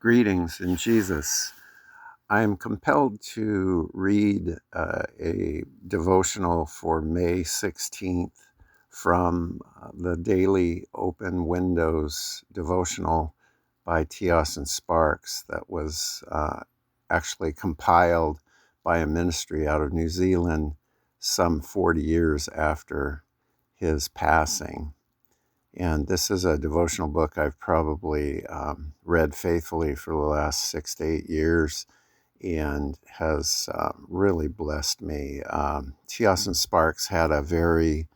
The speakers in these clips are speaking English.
Greetings in Jesus. I am compelled to read a devotional for May 16th from the Daily Open Windows devotional by T.Austin-Sparks that was actually compiled by a ministry out of New Zealand some 40 years after his passing. And this is a devotional book I've probably read faithfully for the last 6 to 8 years and has really blessed me. T.Austin-Sparks had a very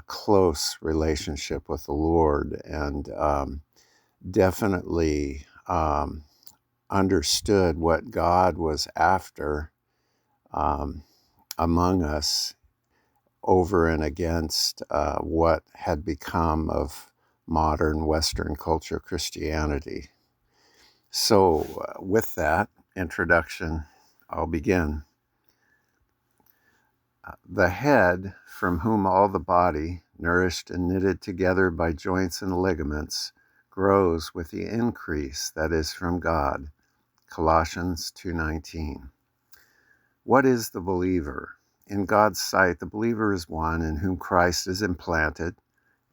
close relationship with the Lord and definitely understood what God was after among us over and against what had become of modern Western culture Christianity. So with that introduction, I'll begin. The head, from whom all the body, nourished and knitted together by joints and ligaments, grows with the increase that is from God. Colossians 2:19. What is the believer? In God's sight, the believer is one in whom Christ is implanted,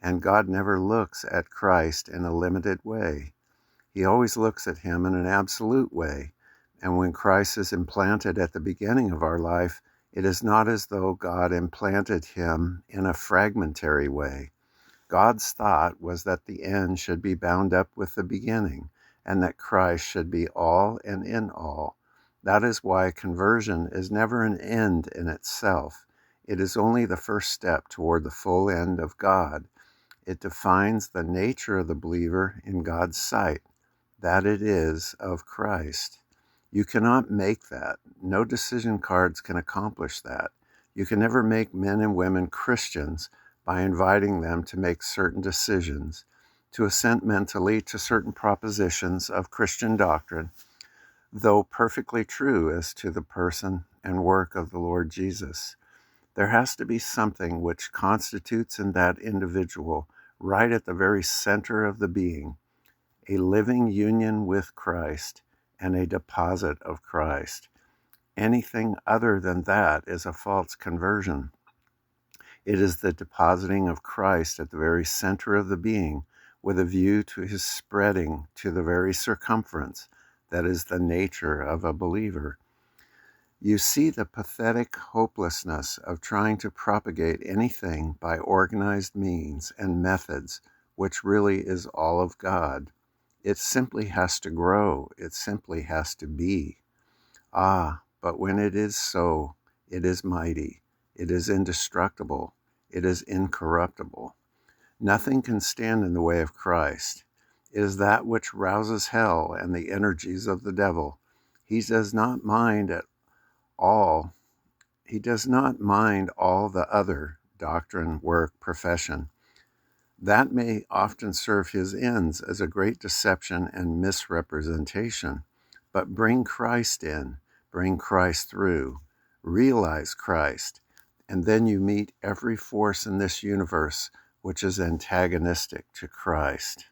and God never looks at Christ in a limited way. He always looks at him in an absolute way, and when Christ is implanted at the beginning of our life, it is not as though God implanted him in a fragmentary way. God's thought was that the end should be bound up with the beginning, and that Christ should be all and in all. That is why conversion is never an end in itself. It is only the first step toward the full end of God. It defines the nature of the believer in God's sight, that it is of Christ. You cannot make that. No decision cards can accomplish that. You can never make men and women Christians by inviting them to make certain decisions, to assent mentally to certain propositions of Christian doctrine, though perfectly true as to the person and work of the Lord Jesus. There has to be something which constitutes in that individual, right at the very center of the being, a living union with Christ and a deposit of Christ. Anything other than that is a false conversion. It is the depositing of Christ at the very center of the being with a view to his spreading to the very circumference that is the nature of a believer. You see the pathetic hopelessness of trying to propagate anything by organized means and methods, which really is all of God. It simply has to grow. It simply has to be. But when it is so, it is mighty. It is indestructible. It is incorruptible. Nothing can stand in the way of Christ. It is that which rouses hell and the energies of the devil. He does not mind all the other doctrine, work, profession. That may often serve his ends as a great deception and misrepresentation. But bring Christ in, bring Christ through, realize Christ, and then you meet every force in this universe which is antagonistic to Christ.